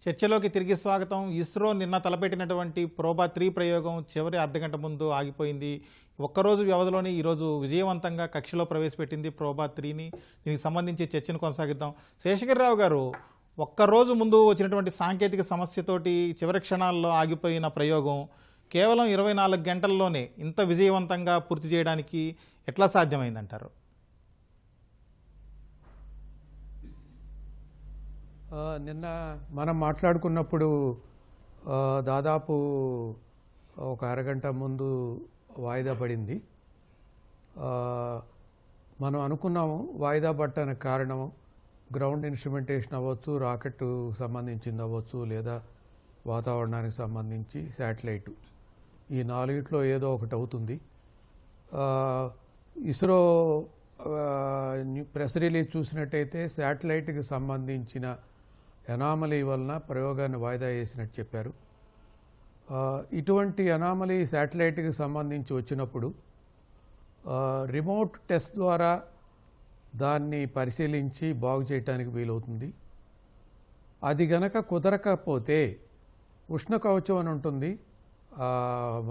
చర్చలోకి తిరిగి స్వాగతం. ఇస్రో నిన్న తలపెట్టినటువంటి ప్రోబా 3 ప్రయోగం చివరి అర్ధగంట ముందు ఆగిపోయింది. ఒక్కరోజు వ్యవధిలోనే ఈరోజు విజయవంతంగా కక్షలో ప్రవేశపెట్టింది ప్రోబా 3ని. దీనికి సంబంధించి చర్చను కొనసాగిద్దాం. శేషగిరిరావు గారు, ఒక్కరోజు ముందు వచ్చినటువంటి సాంకేతిక సమస్యతోటి చివరి క్షణాల్లో ఆగిపోయిన ప్రయోగం కేవలం 24 గంటల్లోనే ఇంత విజయవంతంగా పూర్తి చేయడానికి ఎట్లా సాధ్యమైందంటారు? నిన్న మనం మాట్లాడుకున్నప్పుడు దాదాపు ఒక అరగంట ముందు వాయిదా పడింది. మనం అనుకున్నాము వాయిదా పట్టడానికి కారణం గ్రౌండ్ ఇన్స్ట్రుమెంటేషన్ అవ్వచ్చు, రాకెట్ సంబంధించింది అవ్వచ్చు, లేదా వాతావరణానికి సంబంధించి శాటిలైటు, ఈ నాలుగిట్లో ఏదో ఒకటి అవుతుంది. ఇస్రో ప్రెస్ రిలీజ్ చూసినట్టయితే శాటిలైట్కి సంబంధించిన ఎనామలీ వలన ప్రయోగాన్ని వాయిదా చేసినట్టు చెప్పారు. ఇటువంటి ఎనామలీ శాటిలైట్కి సంబంధించి వచ్చినప్పుడు రిమోట్ టెస్ట్ ద్వారా దాన్ని పరిశీలించి బాగు చేయడానికి వీలవుతుంది. అది గనక కుదరకపోతే ఉష్ణ కవచం అని ఉంటుంది,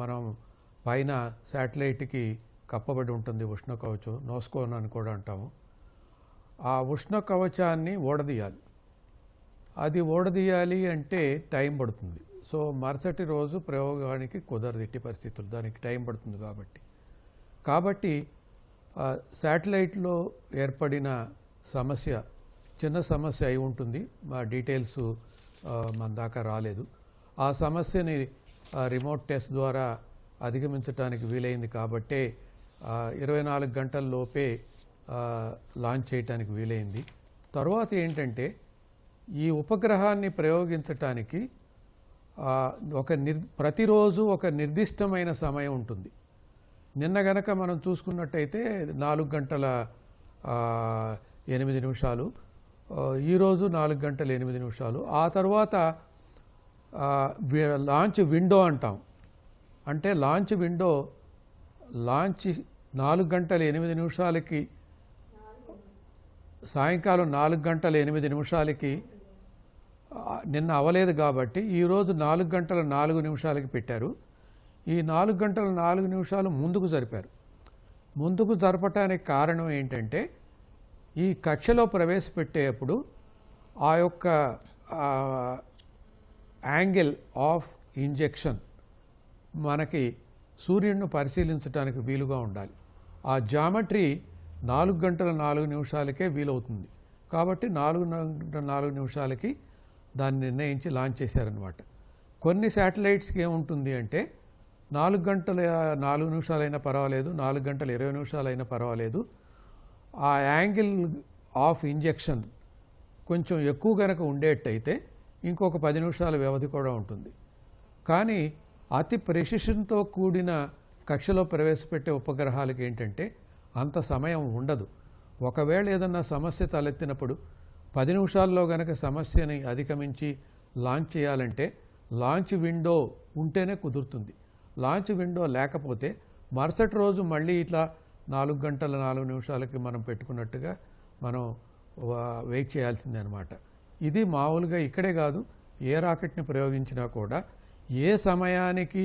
మనం పైన శాటిలైట్కి కప్పబడి ఉంటుంది ఉష్ణ కవచం, నోస్కోన్ అని కూడా అంటాము. ఆ ఉష్ణ కవచాన్ని ఓడదీయాలి. అది ఓడదీయాలి అంటే టైం పడుతుంది. సో మరుసటి రోజు ప్రయోగానికి కుదరదు ఎట్టి పరిస్థితులు, దానికి టైం పడుతుంది. కాబట్టి శాటిలైట్లో ఏర్పడిన సమస్య చిన్న సమస్య అయి ఉంటుంది, మా డీటెయిల్స్ మన దాకా రాలేదు. ఆ సమస్యని రిమోట్ టెస్ట్ ద్వారా అధిగమించడానికి వీలైంది కాబట్టే 24 గంటల లోపే లాంచ్ చేయడానికి వీలైంది. తర్వాత ఏంటంటే ఈ ఉపగ్రహాన్ని ప్రయోగించటానికి ప్రతిరోజు ఒక నిర్దిష్టమైన సమయం ఉంటుంది. నిన్న గనక మనం చూసుకున్నట్టయితే 4 గంటల 8 నిమిషాలు, ఈరోజు 4 గంటల 8 నిమిషాలు. ఆ తర్వాత లాంచ్ విండో అంటాం. అంటే లాంచ్ 4 గంటల 8 నిమిషాలకి, సాయంకాలం 4 గంటల 8 నిమిషాలకి నిన్న అవ్వలేదు కాబట్టి ఈరోజు 4 గంటల 4 నిమిషాలకి పెట్టారు. ఈ 4 గంటల 4 నిమిషాలు ముందుకు జరిపారు. ముందుకు జరపటానికి కారణం ఏంటంటే ఈ కక్షలో ప్రవేశపెట్టేటప్పుడు ఆ యొక్క యాంగిల్ ఆఫ్ ఇంజెక్షన్ మనకి సూర్యుడిని పరిశీలించడానికి వీలుగా ఉండాలి. ఆ జామెట్రీ 4 గంటల 4 నిమిషాలకే వీలవుతుంది. కాబట్టి 4 గంటల 4 నిమిషాలకి దాన్ని నిర్ణయించి లాంచ్ చేశారనమాట. కొన్ని శాటిలైట్స్కి ఏముంటుంది అంటే 4 గంటల 4 నిమిషాలైనా పర్వాలేదు, 4 గంటల 20 నిమిషాలైనా పర్వాలేదు, ఆ యాంగిల్ ఆఫ్ ఇంజెక్షన్ కొంచెం ఎక్కువ గనక ఉండేట్టయితే ఇంకొక 10 నిమిషాల వ్యవధి కూడా ఉంటుంది. కానీ అతి ప్రెసిషన్తో కూడిన కక్షలో ప్రవేశపెట్టే ఉపగ్రహాలకి ఏంటంటే అంత సమయం ఉండదు. ఒకవేళ ఏదన్నా సమస్య తలెత్తినప్పుడు 10 నిమిషాల్లో గనక సమస్యని అధిగమించి లాంచ్ చేయాలంటే లాంచ్ విండో ఉంటేనే కుదురుతుంది. లాంచ్ విండో లేకపోతే మరుసటి రోజు మళ్ళీ ఇట్లా 4 గంటల 4 నిమిషాలకి మనం పెట్టుకున్నట్టుగా మనం వెయిట్ చేయాల్సిందే అనమాట. ఇది మామూలుగా ఇక్కడే కాదు, ఏ రాకెట్ని ప్రయోగించినా కూడా ఏ సమయానికి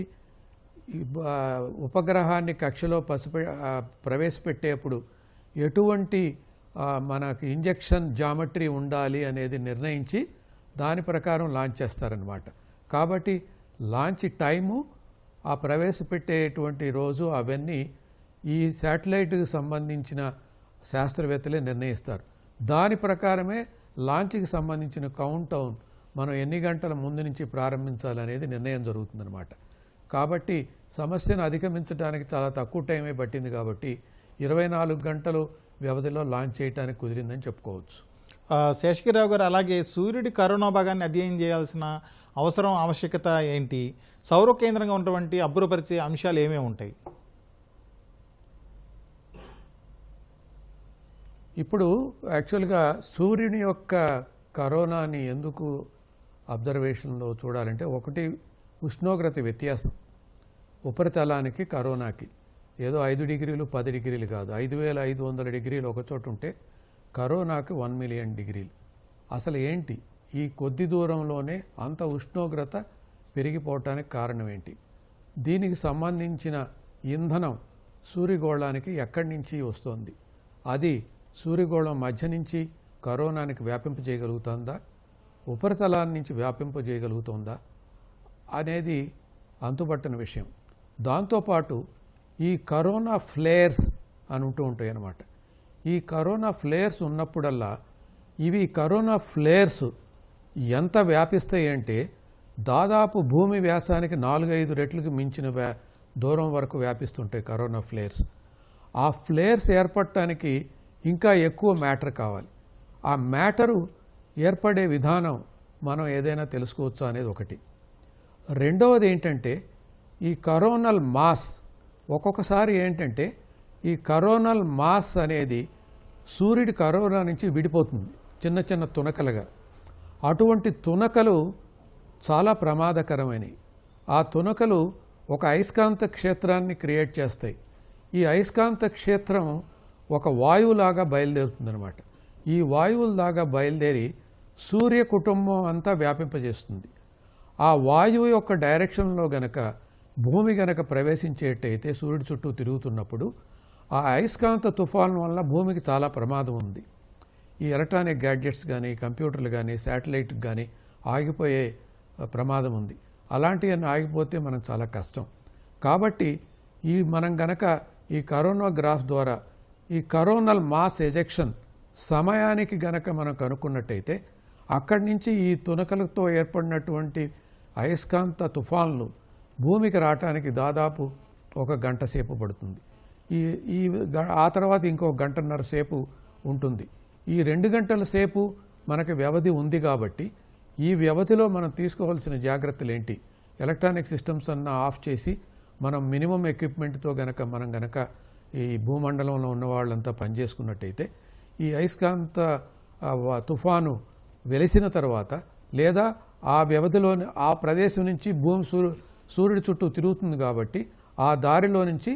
ఉపగ్రహాన్ని కక్షలో ప్రవేశపెట్టేప్పుడు ఎటువంటి మనకి ఇంజెక్షన్ జామెట్రీ ఉండాలి అనేది నిర్ణయించి దాని ప్రకారం లాంచ్ చేస్తారనమాట. కాబట్టి లాంచ్ టైము, ఆ ప్రవేశపెట్టేటువంటి రోజు, అవన్నీ ఈ శాటిలైట్కి సంబంధించిన శాస్త్రవేత్తలే నిర్ణయిస్తారు. దాని ప్రకారమే లాంచ్కి సంబంధించిన కౌంట్ డౌన్ మనం ఎన్ని గంటల ముందు నుంచి ప్రారంభించాలనేది నిర్ణయం జరుగుతుందన్నమాట. కాబట్టి సమస్యను అధిగమించడానికి చాలా తక్కువ టైమే పట్టింది కాబట్టి 24 గంటలు వ్యవధిలో లాంచ్ చేయడానికి కుదిరిందని చెప్పుకోవచ్చు. శేషగిరిరావు గారు, అలాగే సూర్యుడి కరోనా భాగాన్ని అధ్యయనం చేయాల్సిన ఆవశ్యకత ఏంటి? సౌర కేంద్రంగా ఉన్నటువంటి అబ్బురపరిచే అంశాలు ఏమేమి ఉంటాయి? ఇప్పుడు యాక్చువల్గా సూర్యుని యొక్క కరోనాని ఎందుకు అబ్జర్వేషన్లో చూడాలంటే, ఒకటి ఉష్ణోగ్రత వ్యత్యాసం. ఉపరితలానికి కరోనాకి ఏదో 5 డిగ్రీలు 10 డిగ్రీలు కాదు, 5500 డిగ్రీలు ఒక చోటు ఉంటే కరోనాకి 1 మిలియన్ డిగ్రీలు. అసలు ఏంటి ఈ కొద్ది దూరంలోనే అంత ఉష్ణోగ్రత పెరిగిపోవటానికి కారణం ఏంటి? దీనికి సంబంధించిన ఇంధనం సూర్యగోళానికి ఎక్కడి నుంచి వస్తుంది? అది సూర్యగోళం మధ్య నుంచి కరోనానికి వ్యాపింపజేయగలుగుతుందా, ఉపరితలాన్ని నుంచి వ్యాపింపజేయగలుగుతుందా అనేది అంతుపట్టని విషయం. దాంతోపాటు ఈ కరోనా ఫ్లేర్స్ అని ఉంటాయి అన్నమాట. ఈ కరోనా ఫ్లేర్స్ ఉన్నప్పుడల్లా ఇవి కరోనా ఫ్లేర్స్ ఎంత వ్యాపిస్తాయి అంటే దాదాపు భూమి వ్యాసానికి 4-5 రెట్లకు మించిన దూరం వరకు వ్యాపిస్తుంటాయి కరోనా ఫ్లేర్స్. ఆ ఫ్లేర్స్ ఏర్పడటానికి ఇంకా ఎక్కువ మ్యాటర్ కావాలి. ఆ మ్యాటరు ఏర్పడే విధానం మనం ఏదైనా తెలుసుకోవచ్చు అనేది ఒకటి. రెండవది ఏంటంటే ఈ కరోనల్ మాస్. ఒక్కొక్కసారి ఏంటంటే ఈ కరోనల్ మాస్ అనేది సూర్యుడి కరోనా నుంచి విడిపోతుంది చిన్న చిన్న తునకలుగా. అటువంటి తునకలు చాలా ప్రమాదకరమైనవి. ఆ తునకలు ఒక అయస్కాంత క్షేత్రాన్ని క్రియేట్ చేస్తాయి. ఈ అయస్కాంత క్షేత్రం ఒక వాయువులాగా బయలుదేరుతుందన్నమాట. ఈ వాయువులాగా బయలుదేరి సూర్య కుటుంబం అంతా వ్యాపింపజేస్తుంది. ఆ వాయువు యొక్క డైరెక్షన్లో గనక భూమి గనక ప్రవేశించేటైతే సూర్యుడి చుట్టూ తిరుగుతున్నప్పుడు ఆ అయస్కాంత తుఫాను వల్ల భూమికి చాలా ప్రమాదం ఉంది. ఈ ఎలక్ట్రానిక్ గ్యాడ్జెట్స్ కానీ, కంప్యూటర్లు కానీ, శాటిలైట్కి కానీ ఆగిపోయే ప్రమాదం ఉంది. అలాంటివన్నీ ఆగిపోతే మనకు చాలా కష్టం. కాబట్టి మనం గనక ఈ కరోనా గ్రాఫ్ ద్వారా ఈ కరోనల్ మాస్ ఎజెక్షన్ సమయానికి గనక మనం కనుక్కున్నట్టయితే అక్కడి నుంచి ఈ తునకలతో ఏర్పడినటువంటి అయస్కాంత తుఫాన్లు భూమికి రావటానికి దాదాపు 1 గంట సేపు పడుతుంది. ఆ తర్వాత ఇంకో 1.5 గంటల సేపు ఉంటుంది. ఈ 2 గంటల సేపు మనకి వ్యవధి ఉంది కాబట్టి ఈ వ్యవధిలో మనం తీసుకోవాల్సిన జాగ్రత్తలు ఏంటి? ఎలక్ట్రానిక్ సిస్టమ్స్ అన్న ఆఫ్ చేసి మనం మినిమం ఎక్విప్మెంట్తో మనం గనక ఈ భూమండలంలో ఉన్న వాళ్ళంతా పనిచేసుకున్నట్టయితే ఈ అయస్కాంత తుఫాను వెలిసిన తర్వాత లేదా ఆ వ్యవధిలోని ఆ ప్రదేశం నుంచి భూమి సూర్యుడి చుట్టూ తిరుగుతుంది కాబట్టి ఆ దారిలో నుంచి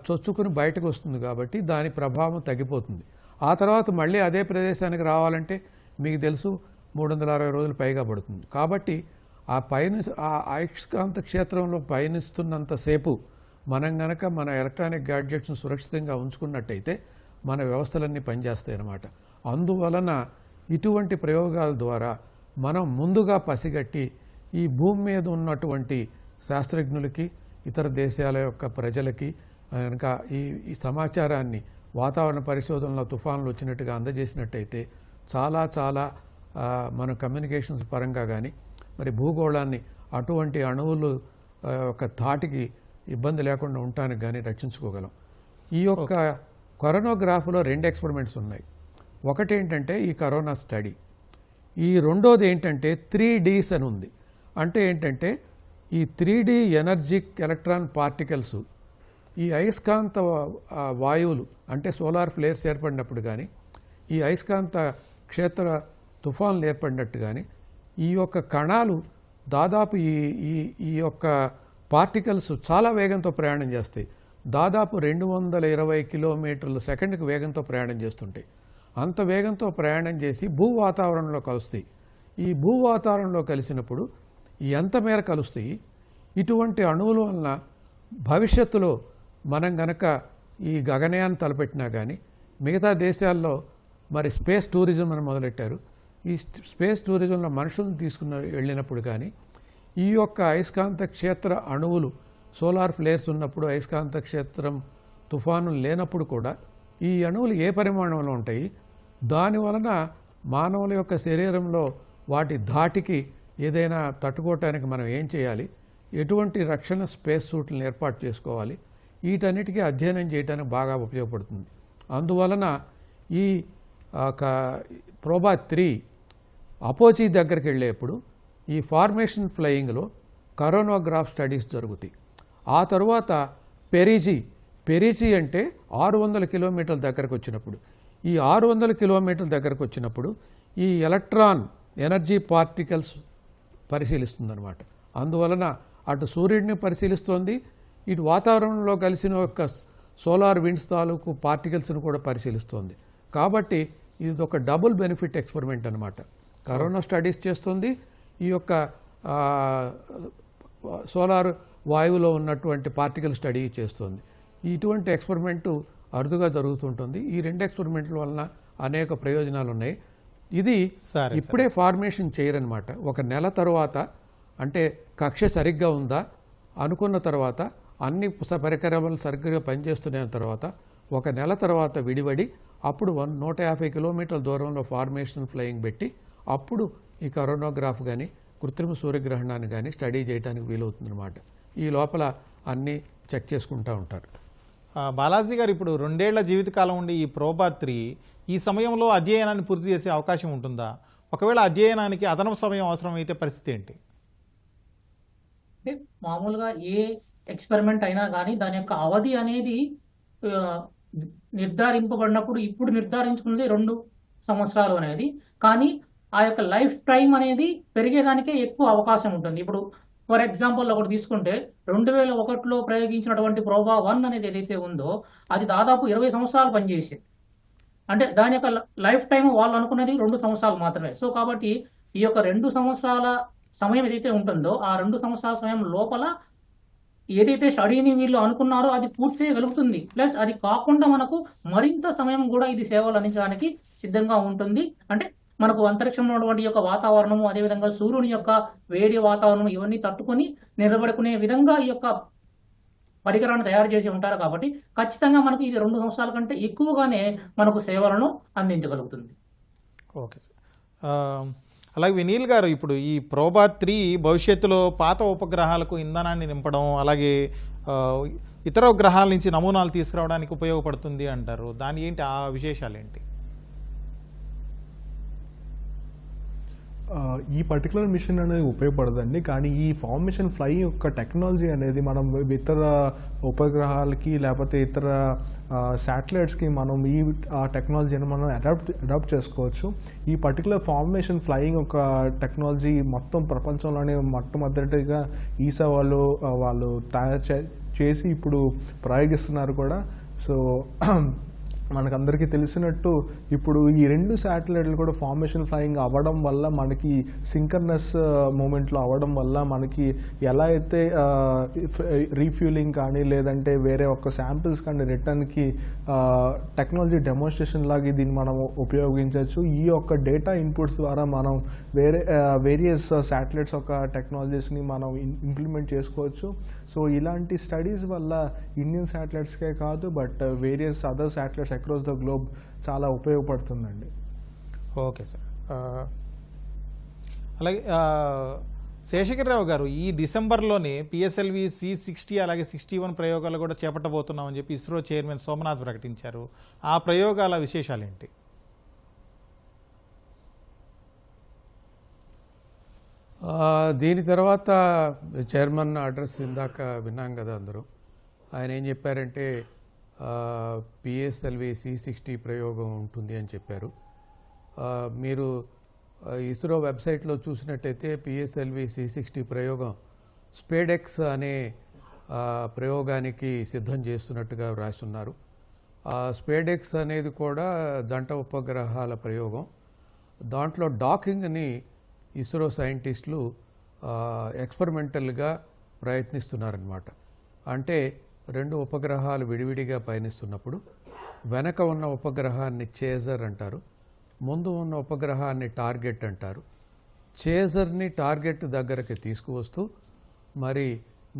చొచ్చుకుని బయటకు వస్తుంది కాబట్టి దాని ప్రభావం తగ్గిపోతుంది. ఆ తర్వాత మళ్ళీ అదే ప్రదేశానికి రావాలంటే మీకు తెలుసు 360 రోజులు పైగా పడుతుంది. కాబట్టి ఆ అయస్కాంత క్షేత్రంలో పయనిస్తున్నంతసేపు మనం గనక మన ఎలక్ట్రానిక్ గ్యాడ్జెట్స్ను సురక్షితంగా ఉంచుకున్నట్టయితే మన వ్యవస్థలన్నీ పనిచేస్తాయి అన్నమాట. అందువలన ఇటువంటి ప్రయోగాల ద్వారా మనం ముందుగా పసిగట్టి ఈ భూమి మీద ఉన్నటువంటి శాస్త్రజ్ఞులకి, ఇతర దేశాల యొక్క ప్రజలకి కనుక ఈ సమాచారాన్ని వాతావరణ పరిశోధనలో తుఫాన్లు వచ్చినట్టుగా అందజేసినట్టయితే చాలా మన కమ్యూనికేషన్స్ పరంగా కానీ మరి భూగోళాన్ని అటువంటి అణువులు ఒక ధాటికి ఇబ్బంది లేకుండా ఉండటానికి కానీ రక్షించుకోగలం. ఈ యొక్క కరోనోగ్రాఫ్లో 2 ఎక్స్పెరిమెంట్స్ ఉన్నాయి. ఒకటి ఏంటంటే ఈ కరోనా స్టడీ. ఈ రెండోది ఏంటంటే 3Ds అని ఉంది. అంటే ఏంటంటే ఈ 3D ఎనర్జిక్ ఎలక్ట్రాన్ పార్టికల్స్ ఈ అయస్కాంత వాయువులు అంటే సోలార్ ఫ్లేర్స్ ఏర్పడినప్పుడు కానీ ఈ అయస్కాంత క్షేత్ర తుఫాన్లు ఏర్పడినట్టు కానీ ఈ యొక్క కణాలు దాదాపు ఈ యొక్క పార్టికల్స్ చాలా వేగంతో ప్రయాణం చేస్తాయి. దాదాపు 220 కిలోమీటర్ల సెకండ్కి వేగంతో ప్రయాణం చేస్తుంటాయి. అంత వేగంతో ప్రయాణం చేసి భూ వాతావరణంలో కలుస్తాయి. ఈ భూ వాతావరణంలో కలిసినప్పుడు ఎంత మేర కలుస్తాయి? ఇటువంటి అణువుల వలన భవిష్యత్తులో మనం గనక ఈ గగనయాన్ని తలపెట్టినా కానీ మిగతా దేశాల్లో మరి స్పేస్ టూరిజం అని మొదలెట్టారు. ఈ స్పేస్ టూరిజంలో మనుషులను వెళ్ళినప్పుడు కానీ ఈ యొక్క అయస్కాంత క్షేత్ర అణువులు సోలార్ ఫ్లేర్స్ ఉన్నప్పుడు అయస్కాంత క్షేత్రం తుఫానులు లేనప్పుడు కూడా ఈ అణువులు ఏ పరిమాణంలో ఉంటాయి, దానివలన మానవుల యొక్క శరీరంలో వాటి ధాటికి ఏదైనా తట్టుకోవటానికి మనం ఏం చేయాలి, ఎటువంటి రక్షణ స్పేస్ సూట్లను ఏర్పాటు చేసుకోవాలి, వీటన్నిటికీ అధ్యయనం చేయడానికి బాగా ఉపయోగపడుతుంది. అందువలన ఈ ప్రోబా 3 అపోజీ దగ్గరికి వెళ్ళేప్పుడు ఈ ఫార్మేషన్ ఫ్లయింగ్లో కరోనోగ్రాఫ్ స్టడీస్ జరుగుతాయి. ఆ తరువాత పెరిజీ అంటే 600 కిలోమీటర్ల దగ్గరకు వచ్చినప్పుడు ఈ 600 కిలోమీటర్ల దగ్గరకు వచ్చినప్పుడు ఈ ఎలక్ట్రాన్ ఎనర్జీ పార్టికల్స్ పరిశీలిస్తుందన్నమాట. అందువలన అటు సూర్యుడిని పరిశీలిస్తోంది, ఇటు వాతావరణంలో కలిసిన యొక్క సోలార్ విండ్స్ తాలూకు పార్టికల్స్ను కూడా పరిశీలిస్తోంది. కాబట్టి ఇది ఒక డబుల్ బెనిఫిట్ ఎక్స్పెరిమెంట్ అన్నమాట. కరోనా స్టడీస్ చేస్తుంది, ఈ యొక్క సోలార్ వాయువులో ఉన్నటువంటి పార్టికల్ స్టడీ చేస్తుంది. ఇటువంటి ఎక్స్పెరిమెంటు అరుదుగా జరుగుతుంటుంది. ఈ 2 ఎక్స్పెరిమెంట్ల వలన అనేక ప్రయోజనాలు ఉన్నాయి. ఇది ఇప్పుడే ఫార్మేషన్ చేయరనమాట. ఒక నెల తర్వాత, అంటే కక్ష సరిగ్గా ఉందా అనుకున్న తర్వాత, అన్ని పరికరాలు సరిగ్గా పనిచేస్తున్న తర్వాత, ఒక నెల తర్వాత విడివడి అప్పుడు 150 కిలోమీటర్ల దూరంలో ఫార్మేషన్ ఫ్లయింగ్ పెట్టి అప్పుడు ఈ కరోనోగ్రాఫ్ కానీ కృత్రిమ సూర్యగ్రహణాన్ని కానీ స్టడీ చేయడానికి వీలవుతుందన్నమాట. ఈ లోపల అన్నీ చెక్ చేసుకుంటూ ఉంటారు. బాలాజీ గారు, ఇప్పుడు 2 ఏళ్ల జీవితకాలం ఉండి ఈ ప్రోబా-3 ఈ సమయంలో అధ్యయనాన్ని పూర్తి చేసే అవకాశం ఉంటుందా? ఒకవేళ అధ్యయనానికి అదనపు సమయం అవసరమైతే పరిస్థితి ఏంటి? మామూలుగా ఏ ఎక్స్పెరిమెంట్ అయినా కానీ దాని యొక్క అవధి అనేది నిర్ధారింపబడినప్పుడు ఇప్పుడు నిర్ధారించుకున్నది 2 సంవత్సరాలు అనేది. కానీ ఆ యొక్క లైఫ్ టైం అనేది పెరిగేదానికే ఎక్కువ అవకాశం ఉంటుంది. ఇప్పుడు ఫర్ ఎగ్జాంపుల్ ఒకటి తీసుకుంటే 2001లో ప్రయోగించినటువంటి ప్రోబా-1 అనేది ఏదైతే ఉందో అది దాదాపు 20 సంవత్సరాలు పనిచేసేది. అంటే దాని యొక్క లైఫ్ టైం వాళ్ళు అనుకున్నది 2 సంవత్సరాలు మాత్రమే. సో కాబట్టి ఈ యొక్క 2 సంవత్సరాల సమయం ఏదైతే ఉంటుందో ఆ 2 సంవత్సరాల సమయం లోపల ఏదైతే స్టడీని వీళ్ళు అనుకున్నారో అది పూర్తి చేయగలుగుతుంది. ప్లస్ అది కాకుండా మనకు మరింత సమయం కూడా ఇది సేవలు అందించడానికి సిద్ధంగా ఉంటుంది. అంటే మనకు అంతరిక్షంలో ఉన్నటువంటి యొక్క వాతావరణము, అదేవిధంగా సూర్యుని యొక్క వేడి వాతావరణం ఇవన్నీ తట్టుకొని నిలబడుకునే విధంగా ఈ యొక్క పరికరాన్ని తయారు చేసి ఉంటారు. కాబట్టి ఖచ్చితంగా మనకు ఇది 2 సంవత్సరాల కంటే ఎక్కువగానే మనకు సేవలను అందించగలుగుతుంది. Okay sir. అలాగే వినీల్ గారు, ఇప్పుడు ఈ ప్రోబా-3 భవిష్యత్తులో పాత ఉపగ్రహాలకు ఇంధనాన్ని నింపడం, అలాగే ఇతర గ్రహాల నుంచి నమూనాలు తీసుకురావడానికి ఉపయోగపడుతుంది అంటారు. దాని ఏంటి, ఆ విశేషాలు ఏంటి? ఈ పర్టికులర్ మిషన్ అనేది ఉపయోగపడదండి. కానీ ఈ ఫార్మేషన్ ఫ్లై యొక్క టెక్నాలజీ అనేది మనం ఇతర ఉపగ్రహాలకి లేకపోతే ఇతర శాటిలైట్స్కి మనం ఆ టెక్నాలజీని మనం అడాప్ట్ చేసుకోవచ్చు. ఈ పర్టికులర్ ఫార్మేషన్ ఫ్లయింగ్ ఒక టెక్నాలజీ మొత్తం ప్రపంచంలోనే మొట్టమొదటిగా ఈసా వాళ్ళు తయారు చేసి ఇప్పుడు ప్రయోగిస్తున్నారు కూడా. సో మనకందరికీ తెలిసినట్టు ఇప్పుడు ఈ 2 శాటిలైట్లు కూడా ఫార్మేషన్ ఫ్లయింగ్ అవ్వడం వల్ల, మనకి సింకర్నస్ మూమెంట్లో అవ్వడం వల్ల మనకి ఎలా అయితే రీఫ్యూలింగ్ కానీ లేదంటే వేరే ఒక శాంపిల్స్ కానీ రిటర్న్కి టెక్నాలజీ డెమోన్స్ట్రేషన్ లాగా దీన్ని మనం ఉపయోగించవచ్చు. ఈ యొక్క డేటా ఇన్పుట్స్ ద్వారా మనం వేరియస్ శాటిలైట్స్ యొక్క టెక్నాలజీస్ని మనం ఇంప్లిమెంట్ చేసుకోవచ్చు. సో ఇలాంటి స్టడీస్ వల్ల ఇండియన్ శాటిలైట్స్కే కాదు but various other satellites across the globe చాలా ఉపయోగపడుతుందండి. Okay sir. అలాగే శేషగిరిరావు గారు, ఈ డిసెంబర్లోనే PSLV C60 అలాగే 61 ప్రయోగాలు కూడా చేపట్టబోతున్నామని చెప్పి ఇస్రో చైర్మన్ సోమనాథ్ ప్రకటించారు. ఆ ప్రయోగాల విశేషాలు ఏంటి? దీని తర్వాత చైర్మన్ అడ్రస్ ఇందాక విన్నాం కదా అందరూ. ఆయన ఏం చెప్పారంటే PSLV C60 ప్రయోగం ఉంటుంది అని చెప్పారు. మీరు ఇస్రో వెబ్సైట్లో చూసినట్టయితే PSLV C60 ప్రయోగం స్పేడెక్స్ అనే ప్రయోగానికి సిద్ధం చేస్తున్నట్టుగా రాస్తున్నారు. స్పేడెక్స్ అనేది కూడా జంట ఉపగ్రహాల ప్రయోగం. దాంట్లో డాకింగ్ని ఇస్రో సైంటిస్టులు ఎక్స్పెరిమెంటల్గా ప్రయత్నిస్తున్నారన్నమాట. అంటే 2 ఉపగ్రహాలు విడివిడిగా పయనిస్తున్నప్పుడు వెనక ఉన్న ఉపగ్రహాన్ని చేజర్ అంటారు, ముందు ఉన్న ఉపగ్రహాన్ని టార్గెట్ అంటారు. చేజర్ని టార్గెట్ దగ్గరికి తీసుకువస్తూ మరి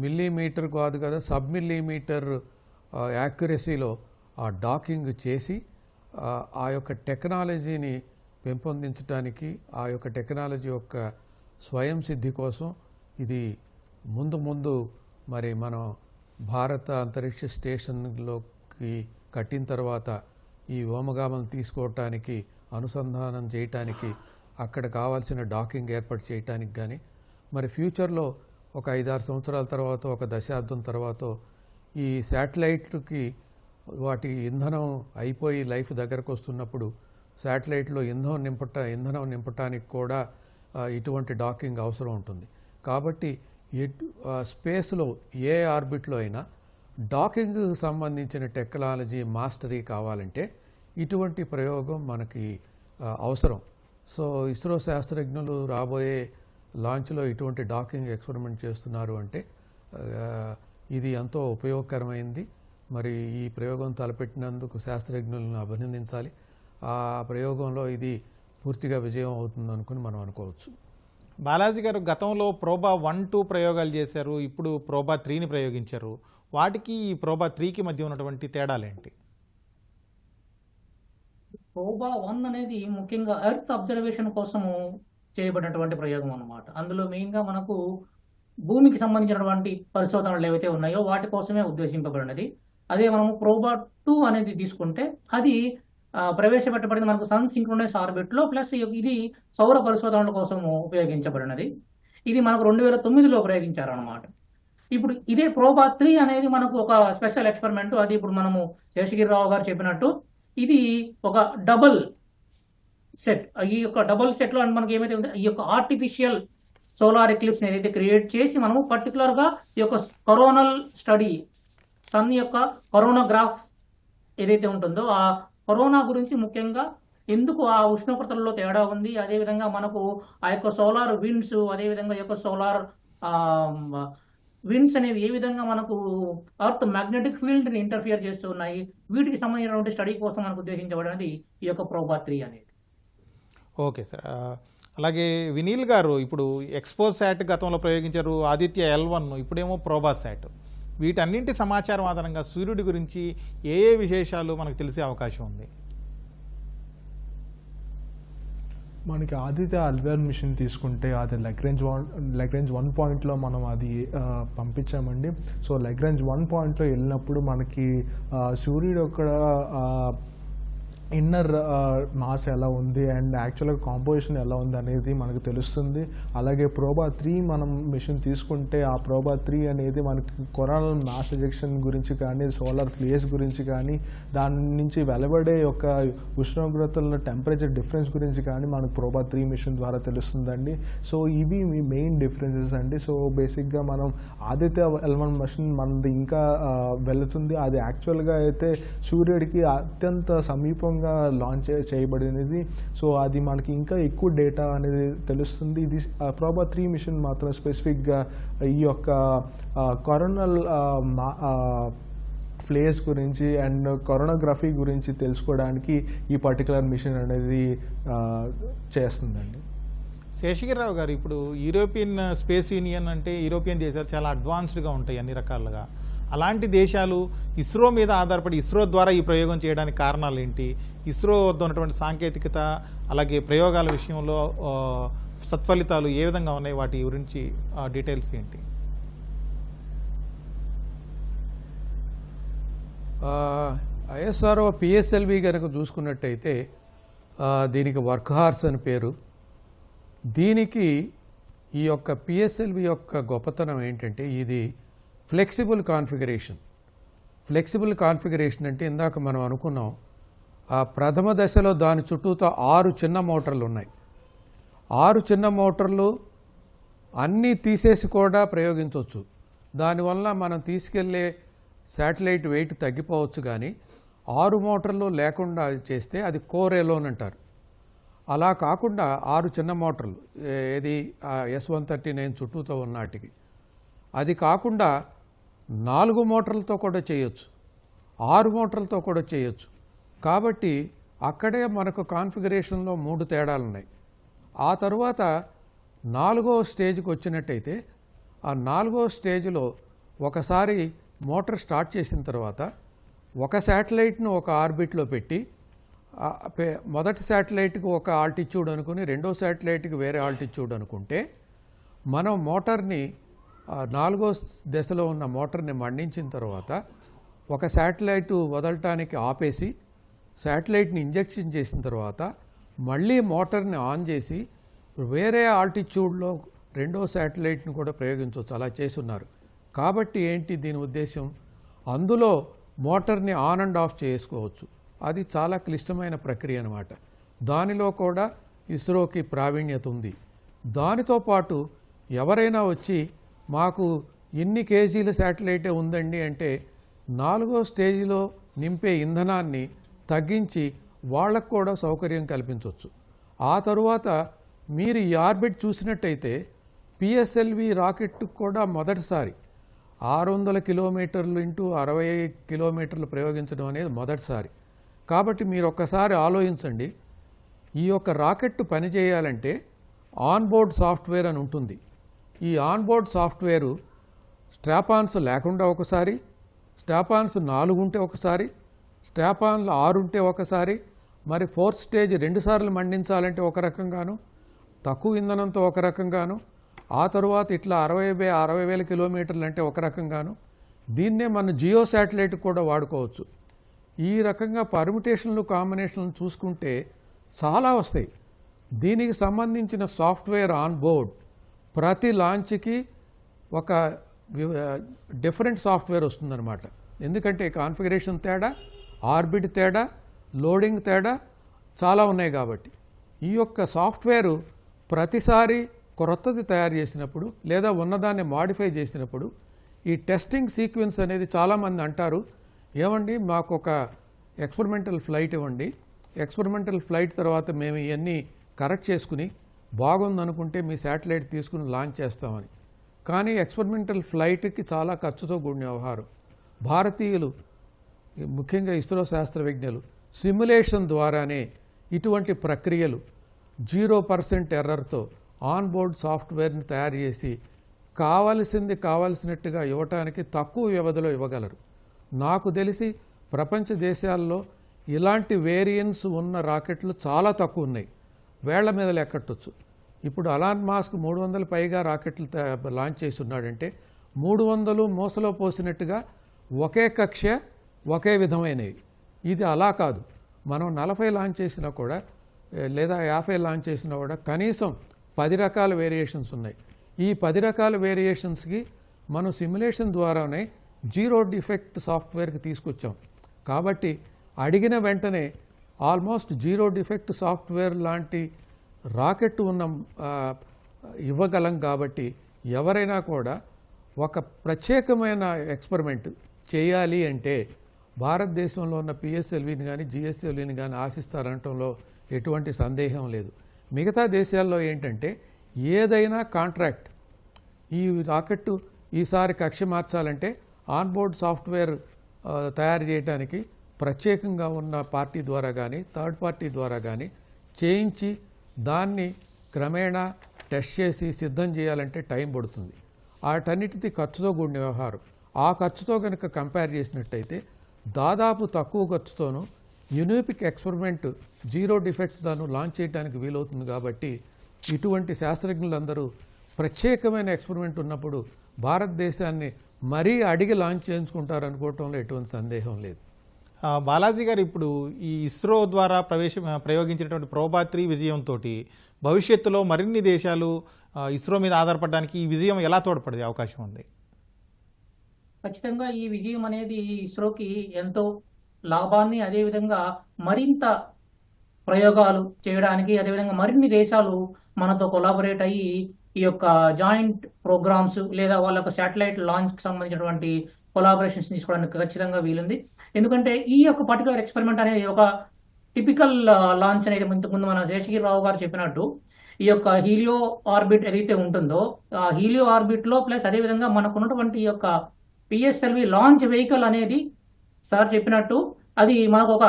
మిల్లీమీటర్ కాదు కదా, సబ్ మిల్లీమీటర్ యాక్యురసీలో ఆ డాకింగ్ చేసి ఆ యొక్క టెక్నాలజీని పెంపొందించడానికి, ఆ యొక్క టెక్నాలజీ యొక్క స్వయం సిద్ధి కోసం ఇది ముందు మరి మనం భారత అంతరిక్ష స్టేషన్లోకి కట్టిన తర్వాత ఈ వ్యోమగామం తీసుకోవటానికి, అనుసంధానం చేయటానికి, అక్కడ కావాల్సిన డాకింగ్ ఏర్పాటు చేయటానికి కానీ, మరి ఫ్యూచర్లో ఒక 5-6 సంవత్సరాల తర్వాత, ఒక దశాబ్దం తర్వాత ఈ శాటిలైట్కి వాటి ఇంధనం అయిపోయి లైఫ్ దగ్గరకు వస్తున్నప్పుడు శాటిలైట్లో ఇంధనం నింపటానికి కూడా ఇటువంటి డాకింగ్ అవసరం ఉంటుంది. కాబట్టి స్పేస్లో ఏ ఆర్బిట్లో అయినా డాకింగ్ సంబంధించిన టెక్నాలజీ మాస్టరీ కావాలంటే ఇటువంటి ప్రయోగం మనకి అవసరం. సో ఇస్రో శాస్త్రజ్ఞులు రాబోయే లాంచ్లో ఇటువంటి డాకింగ్ ఎక్స్పెరిమెంట్ చేస్తున్నారు అంటే ఇది ఎంతో ఉపయోగకరమైంది. మరి ఈ ప్రయోగం తలపెట్టినందుకు శాస్త్రజ్ఞులను అభినందించాలి. ఆ ప్రయోగంలో ఇది పూర్తిగా విజయం అవుతుంది అనుకుని మనం అనుకోవచ్చు. బాలాజీ గారు, గతంలో ప్రోబా 1-2 ప్రయోగాలు చేశారు, ఇప్పుడు ప్రోబా 3ని ప్రయోగించారు. వాటికి ఈ ప్రోబా 3కి మధ్య ఉన్నటువంటి తేడాలేంటి? ప్రోబా 1 అనేది ముఖ్యంగా ఎర్త్ అబ్జర్వేషన్ కోసము చేయబడినటువంటి ప్రయోగం అన్నమాట. అందులో మెయిన్గా మనకు భూమికి సంబంధించినటువంటి పరిశోధనలు ఏవైతే ఉన్నాయో వాటి కోసమే ఉద్దేశింపబడినది. అదే మనము ప్రోబా 2 అనేది తీసుకుంటే అది ప్రవేశపెట్టబడింది మనకు సన్ సింక్రోనైజ్ ఆర్బిట్లో, ప్లస్ ఇది సౌర పరిశోధనల కోసము ఉపయోగించబడినది. ఇది మనకు 2009లో ప్రయోగించారనమాట. ఇప్పుడు ఇదే ప్రోబా 3 అనేది మనకు ఒక స్పెషల్ ఎక్స్పెరిమెంట్. అది ఇప్పుడు మనము శేషగిరిరావు గారు చెప్పినట్టు ఇది ఒక డబుల్ సెట్. ఈ యొక్క డబుల్ సెట్లో మనకి ఏమైతే ఉందో ఈ యొక్క ఆర్టిఫిషియల్ సోలార్ ఎక్లిప్స్ ఏదైతే క్రియేట్ చేసి మనము పర్టికులర్గా ఈ యొక్క కరోనల్ స్టడీ, సన్ యొక్క కరోనాగ్రాఫ్ ఏదైతే ఉంటుందో ఆ కరోనా గురించి ముఖ్యంగా ఎందుకు ఆ ఉష్ణోగ్రతల్లో తేడా ఉంది, అదేవిధంగా మనకు ఆ యొక్క సోలార్ విండ్స్, అదేవిధంగా ఈ యొక్క సోలార్ విండ్స్ అనేవి ఏ విధంగా మనకు అర్త్ మ్యాగ్నెటిక్ ఫీల్డ్ని ఇంటర్ఫియర్ చేస్తూ ఉన్నాయి, వీటికి సంబంధించినటువంటి స్టడీ కోసం మనకు ఉద్దేశించబడినది ఈ యొక్క ప్రోబా 3 అనేది. Okay sir. అలాగే వినీల్ గారు, ఇప్పుడు ఎక్స్పోజ్ శాట్ గతంలో ప్రయోగించారు, ఆదిత్య L1, ఇప్పుడేమో ప్రోబా శాట్. వీటన్నింటి సమాచారం ఆధారంగా సూర్యుడి గురించి ఏ ఏ విశేషాలు మనకు తెలిసే అవకాశం ఉంది? మనకి ఆదిత్య L1 మిషన్ తీసుకుంటే అది లగ్రేంజ్ 1 పాయింట్లో మనం అది పంపించామండి. సో లగ్రేంజ్ 1 పాయింట్లో వెళ్ళినప్పుడు మనకి సూర్యుడు యొక్క ఇన్నర్ మాస్ ఎలా ఉంది అండ్ యాక్చువల్గా కాంపోజిషన్ ఎలా ఉంది అనేది మనకు తెలుస్తుంది. అలాగే ప్రోబా 3 మనం మిషన్ తీసుకుంటే ఆ ప్రోబా 3 అనేది మనకి కొరానల్ మాస్ ఎజెక్షన్ గురించి కానీ, సోలార్ ఫ్లేస్ గురించి కానీ, దాని నుంచి వెలువడే యొక్క ఉష్ణోగ్రతల టెంపరేచర్ డిఫరెన్స్ గురించి కానీ మనకు ప్రోబా 3 మిషన్ ద్వారా తెలుస్తుందండి. సో ఇవి మెయిన్ డిఫరెన్సెస్ అండి. సో బేసిక్గా మనం ఆదిత్య L1 మిషన్ మనది ఇంకా వెళుతుంది. అది యాక్చువల్గా అయితే సూర్యుడికి అత్యంత సమీపంగా లాంచ్ చేయబడినది. సో అది మనకి ఇంకా ఎక్కువ డేటా అనేది తెలుస్తుంది. ఇది ప్రోబా 3 మిషన్ మాత్రం స్పెసిఫిక్గా ఈ యొక్క కరోనల్ ఫ్లేస్ గురించి అండ్ కరోనోగ్రఫీ గురించి తెలుసుకోవడానికి ఈ పర్టికులర్ మిషన్ అనేది చేస్తుందండి. శేషగిరిరావు గారు, ఇప్పుడు యూరోపియన్ స్పేస్ యూనియన్ అంటే యూరోపియన్ దేశాలు చాలా అడ్వాన్స్డ్గా ఉంటాయి అన్ని రకాలుగా. అలాంటి దేశాలు ఇస్రో మీద ఆధారపడి ఇస్రో ద్వారా ఈ ప్రయోగం చేయడానికి కారణాలు ఏంటి? ఇస్రో వద్ద ఉన్నటువంటి సాంకేతికత, అలాగే ప్రయోగాల విషయంలో సత్ఫలితాలు ఏ విధంగా ఉన్నాయి, వాటి గురించి డీటెయిల్స్ ఏంటి? ISRO PSLV కనుక చూసుకున్నట్టయితే దీనికి వర్క్ హార్స్ అని పేరు. దీనికి ఈ యొక్క PSLV యొక్క గొప్పతనం ఏంటంటే ఇది ఫ్లెక్సిబుల్ కాన్ఫిగరేషన్. ఫ్లెక్సిబుల్ కాన్ఫిగరేషన్ అంటే ఇందాక మనం అనుకున్నాం, ఆ ప్రథమ దశలో దాని చుట్టూతో 6 చిన్న మోటార్లు ఉన్నాయి. 6 చిన్న మోటార్లు అన్నీ తీసేసి కూడా ప్రయోగించవచ్చు. దానివల్ల మనం తీసుకెళ్లే శాటిలైట్ వెయిట్ తగ్గిపోవచ్చు. కానీ 6 మోటార్లు లేకుండా చేస్తే అది కోర్ ఎలోన్ అంటారు. అలా కాకుండా 6 చిన్న మోటార్లు, ఏది S139 చుట్టూతో ఉన్నాటికి, అది కాకుండా 4 మోటార్లతో కూడా చేయొచ్చు, 6 మోటార్లతో కూడా చేయొచ్చు. కాబట్టి అక్కడే మనకు కాన్ఫిగరేషన్లో 3 తేడాలు ఉన్నాయి. ఆ తరువాత 4వ స్టేజ్కి వచ్చినట్టయితే ఆ 4వ స్టేజ్లో ఒకసారి మోటార్ స్టార్ట్ చేసిన తర్వాత ఒక శాటిలైట్ను ఒక ఆర్బిట్లో పెట్టి మొదటి శాటిలైట్కి ఒక ఆల్టిట్యూడ్ అనుకుని రెండో శాటిలైట్కి వేరే ఆల్టిట్యూడ్ అనుకుంటే మనం మోటార్ని 4వ దశలో ఉన్న మోటార్ని మండించిన తర్వాత ఒక శాటిలైట్ వదలటానికి ఆపేసి శాటిలైట్ని ఇంజెక్షన్ చేసిన తర్వాత మళ్ళీ మోటార్ని ఆన్ చేసి వేరే ఆల్టిట్యూడ్లో రెండో శాటిలైట్ని కూడా ప్రయోగించవచ్చు. అలా చేస్తున్నారు. కాబట్టి ఏంటి దీని ఉద్దేశం? అందులో మోటార్ని ఆన్ అండ్ ఆఫ్ చేసుకోవచ్చు. అది చాలా క్లిష్టమైన ప్రక్రియ అన్నమాట. దానిలో కూడా ఇస్రోకి ప్రావీణ్యత ఉంది. దానితో పాటు ఎవరైనా వచ్చి మాకు ఇన్ని కేజీల శాటిలైటే ఉందండి అంటే 4వ స్టేజిలో నింపే ఇంధనాన్ని తగ్గించి వాళ్ళకు కూడా సౌకర్యం కల్పించవచ్చు. ఆ తరువాత మీరు ఈ ఆర్బిట్ చూసినట్టయితే పిఎస్ఎల్వి రాకెట్ కూడా మొదటిసారి 600 కిలోమీటర్లు ఇంటూ 60 కిలోమీటర్లు ప్రయోగించడం అనేది మొదటిసారి. కాబట్టి మీరు ఒక్కసారి ఆలోచించండి, ఈ యొక్క రాకెట్ పనిచేయాలంటే ఆన్బోర్డ్ సాఫ్ట్వేర్ అని ఉంటుంది. ఈ ఆన్బోర్డ్ సాఫ్ట్వేరు స్ట్రాపాన్స్ లేకుండా ఒకసారి, స్ట్రాపాన్స్ 4 ఉంటే ఒకసారి, స్ట్రాపాన్లు 6 ఉంటే ఒకసారి, మరి ఫోర్త్ స్టేజ్ 2 సార్లు మండించాలంటే ఒక రకంగాను, తక్కువ ఇంధనంతో ఒక రకంగాను, ఆ తరువాత ఇట్లా 60,000 కిలోమీటర్లు అంటే ఒక రకంగాను, దీన్నే మన జియో శాటిలైట్ కూడా వాడుకోవచ్చు. ఈ రకంగా పర్మిటేషన్లు కాంబినేషన్లు చూసుకుంటే చాలా వస్తాయి. దీనికి సంబంధించిన సాఫ్ట్వేర్ ఆన్ బోర్డ్ ప్రతి లాంచ్కి ఒక డిఫరెంట్ సాఫ్ట్వేర్ వస్తుందన్నమాట. ఎందుకంటే కాన్ఫిగరేషన్ తేడా, ఆర్బిట్ తేడా, లోడింగ్ తేడా చాలా ఉన్నాయి కాబట్టి ఈ యొక్క సాఫ్ట్వేరు ప్రతిసారి కొత్తది తయారు చేసినప్పుడు లేదా ఉన్నదాన్ని మాడిఫై చేసినప్పుడు ఈ టెస్టింగ్ సీక్వెన్స్ అనేది చాలామంది అంటారు, ఏమండి మాకు ఒక ఎక్స్పెరిమెంటల్ ఫ్లైట్ ఇవ్వండి, ఎక్స్పెరిమెంటల్ ఫ్లైట్ తర్వాత మేము ఇవన్నీ కరెక్ట్ చేసుకుని బాగుందనుకుంటే మీ శాటిలైట్ తీసుకుని లాంచ్ చేస్తామని. కానీ ఎక్స్పెరిమెంటల్ ఫ్లైట్కి చాలా ఖర్చుతో కూడిన వ్యవహారం. భారతీయులు ముఖ్యంగా ఇస్రో శాస్త్రవేత్తలు సిమ్యులేషన్ ద్వారానే ఇటువంటి ప్రక్రియలు 0% ఎర్రర్తో ఆన్బోర్డ్ సాఫ్ట్వేర్ని తయారు చేసి కావలసినట్టుగా ఇవ్వటానికి తక్కువ వ్యవధిలో ఇవ్వగలరు. నాకు తెలిసి ప్రపంచ దేశాల్లో ఇలాంటి వేరియన్స్ ఉన్న రాకెట్లు చాలా తక్కువ ఉన్నాయి, వేళ్ల మీద లెక్కట్టొచ్చు. ఇప్పుడు అలాన్ మాస్క్ 300 పైగా రాకెట్లు లాంచ్ చేసి ఉన్నాడంటే 300 మూసలో పోసినట్టుగా ఒకే కక్ష్య ఒకే విధమైనవి. ఇది అలా కాదు, మనం 40 లాంచ్ చేసినా కూడా లేదా 50 లాంచ్ చేసినా కూడా కనీసం 10 రకాల వేరియేషన్స్ ఉన్నాయి. ఈ 10 రకాల వేరియేషన్స్కి మనం సిమ్యులేషన్ ద్వారానే జీరో డిఫెక్ట్ సాఫ్ట్వేర్కి తీసుకొచ్చాం. కాబట్టి అడిగిన వెంటనే ఆల్మోస్ట్ జీరో డిఫెక్ట్ సాఫ్ట్వేర్ లాంటి రాకెట్ ఉన్న ఇవ్వగలం. కాబట్టి ఎవరైనా కూడా ఒక ప్రత్యేకమైన ఎక్స్పెరిమెంట్ చేయాలి అంటే భారతదేశంలో ఉన్న పిఎస్ఎల్విని కానీ జిఎస్ఎల్విని కానీ ఆశిస్తారనటంలో ఎటువంటి సందేహం లేదు. మిగతా దేశాల్లో ఏంటంటే ఏదైనా కాంట్రాక్ట్, ఈ రాకెట్ ఈసారి కక్ష మార్చాలంటే ఆన్బోర్డ్ సాఫ్ట్వేర్ తయారు చేయడానికి ప్రత్యేకంగా ఉన్న పార్టీ ద్వారా కానీ థర్డ్ పార్టీ ద్వారా కానీ చేయించి దాన్ని క్రమేణా టెస్ట్ చేసి సిద్ధం చేయాలంటే టైం పడుతుంది. వాటన్నిటిది ఖర్చుతో కూడిన వ్యవహారం. ఆ ఖర్చుతో కనుక కంపేర్ చేసినట్టయితే దాదాపు తక్కువ ఖర్చుతోనూ యూనిపిక్ ఎక్స్పెరిమెంట్ జీరో డిఫెక్ట్ దాన్ని లాంచ్ చేయడానికి వీలవుతుంది. కాబట్టి ఇటువంటి శాస్త్రజ్ఞులందరూ ప్రత్యేకమైన ఎక్స్పెరిమెంట్ ఉన్నప్పుడు భారతదేశాన్ని మరీ అడిగి లాంచ్ చేయించుకుంటారు అనుకోవటంలో ఎటువంటి సందేహం లేదు. బాలాజీ గారు, ఇప్పుడు ఈ ఇస్రో ద్వారా ప్రయోగించినటువంటి ప్రోబా 3 విజయంతో భవిష్యత్తులో మరిన్ని దేశాలు ఇస్రో మీద ఆధారపడడానికి ఈ విజయం ఎలా తోడ్పడే అవకాశం ఉంది? ఖచ్చితంగా ఈ విజయం అనేది ఇస్రోకి ఎంతో లాభాన్ని, అదేవిధంగా మరింత ప్రయోగాలు చేయడానికి, అదేవిధంగా మరిన్ని దేశాలు మనతో కొలాబరేట్ అయ్యి ఈ యొక్క జాయింట్ ప్రోగ్రామ్స్ లేదా వాళ్ళ యొక్క శాటిలైట్ లాంచ్కి సంబంధించినటువంటి కొలాబరేషన్స్ తీసుకోవడానికి ఖచ్చితంగా వీలుంది. ఎందుకంటే ఈ యొక్క పర్టికులర్ ఎక్స్పెరిమెంట్ అనేది ఒక టిపికల్ లాంచ్ అనేది ఇంతకుముందు మన శేషగిరిరావు గారు చెప్పినట్టు ఈ యొక్క హీలియో ఆర్బిట్ ఏదైతే ఉంటుందో ఆ హీలియో ఆర్బిట్లో ప్లస్ అదేవిధంగా మనకు ఉన్నటువంటి ఈ యొక్క పిఎస్ఎల్వి లాంచ్ వెహికల్ అనేది సార్ చెప్పినట్టు అది మనకు ఒక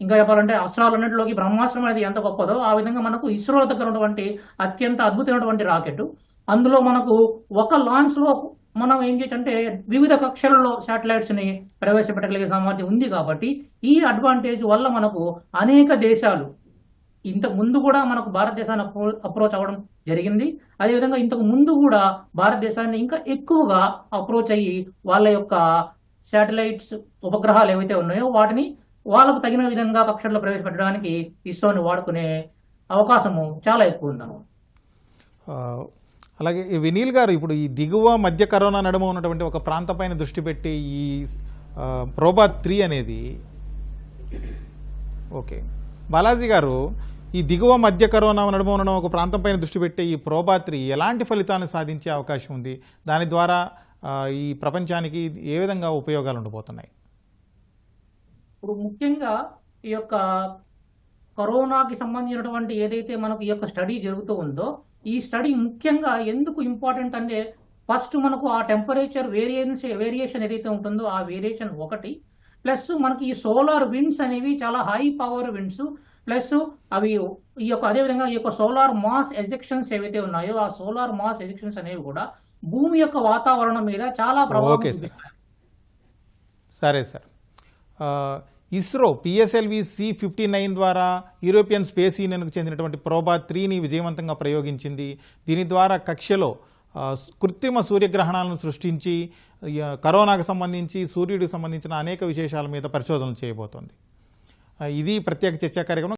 ఇంకా చెప్పాలంటే అస్త్రాలన్నింటిలోకి బ్రహ్మాస్త్రం అనేది ఎంత గొప్పదో ఆ విధంగా మనకు ఇస్రో దగ్గర ఉన్నటువంటి అత్యంత అద్భుతమైనటువంటి రాకెట్. అందులో మనకు ఒక లాంచ్ లో మనం ఏం చేయొచ్చంటే వివిధ కక్షలలో శాటిలైట్స్ ని ప్రవేశపెట్టగలిగే సామర్థ్యం ఉంది. కాబట్టి ఈ అడ్వాంటేజ్ వల్ల మనకు అనేక దేశాలు ఇంతకు ముందు కూడా మనకు భారతదేశాన్ని అప్రోచ్ అవ్వడం జరిగింది. అదేవిధంగా ఇంతకు ముందు కూడా భారతదేశాన్ని ఇంకా ఎక్కువగా అప్రోచ్ అయ్యి వాళ్ళ యొక్క శాటిలైట్స్ ఉపగ్రహాలు ఏవైతే ఉన్నాయో వాటిని వాళ్ళకు తగిన విధంగా కక్షల్లో ప్రవేశపెట్టడానికి ఇస్రోని వాడుకునే అవకాశము చాలా ఎక్కువ ఉందన్నమాట. అలాగే వినీల్ గారు, ఇప్పుడు ఈ దిగువ మధ్య కరోనా నడుమ ఉన్నటువంటి ఒక ప్రాంతంపైన దృష్టి పెట్టి ఈ ప్రోబా 3 అనేది ఓకే బాలాజీ గారు, ఈ దిగువ మధ్య కరోనా నడుమ ఉన్న ఒక ప్రాంతంపైన దృష్టి పెట్టి ఈ ప్రోబా 3 ఎలాంటి ఫలితాలను సాధించే అవకాశం ఉంది? దాని ద్వారా ఈ ప్రపంచానికి ఏ విధంగా ఉపయోగాలు ఉండబోతున్నాయి? ఇప్పుడు ముఖ్యంగా ఈ యొక్క కరోనాకి సంబంధించినటువంటి ఏదైతే మనకు ఈ యొక్క స్టడీ జరుగుతూ ఉందో, ఈ స్టడీ ముఖ్యంగా ఎందుకు ఇంపార్టెంట్ అంటే, ఫస్ట్ మనకు ఆ టెంపరేచర్ వేరియేషన్ ఏదైతే ఉంటుందో ఆ వేరియేషన్ ఒకటి, ప్లస్ మనకి ఈ సోలార్ విండ్స్ అనేవి చాలా హై పవర్ విండ్స్, ప్లస్ అవి ఈ యొక్క అదేవిధంగా ఈ యొక్క సోలార్ మాస్ ఎజెక్షన్స్ ఏవైతే ఉన్నాయో ఆ సోలార్ మాస్ ఎజెక్షన్స్ అనేవి కూడా భూమి యొక్క వాతావరణం మీద చాలా ప్రభావం ఓకే సార్. చూపిస్తాయి. సరే సార్. ఇస్రో పిఎస్ఎల్వి C-59 ద్వారా యూరోపియన్ స్పేస్ యూనియన్కు చెందినటువంటి ప్రోబా 3ని విజయవంతంగా ప్రయోగించింది. దీని ద్వారా కక్షలో కృత్రిమ సూర్యగ్రహణాలను సృష్టించి కరోనాకు సంబంధించి సూర్యుడికి సంబంధించిన అనేక విశేషాల మీద పరిశోధనలు చేయబోతోంది. ఇది ప్రత్యేక చర్చా కార్యక్రమం.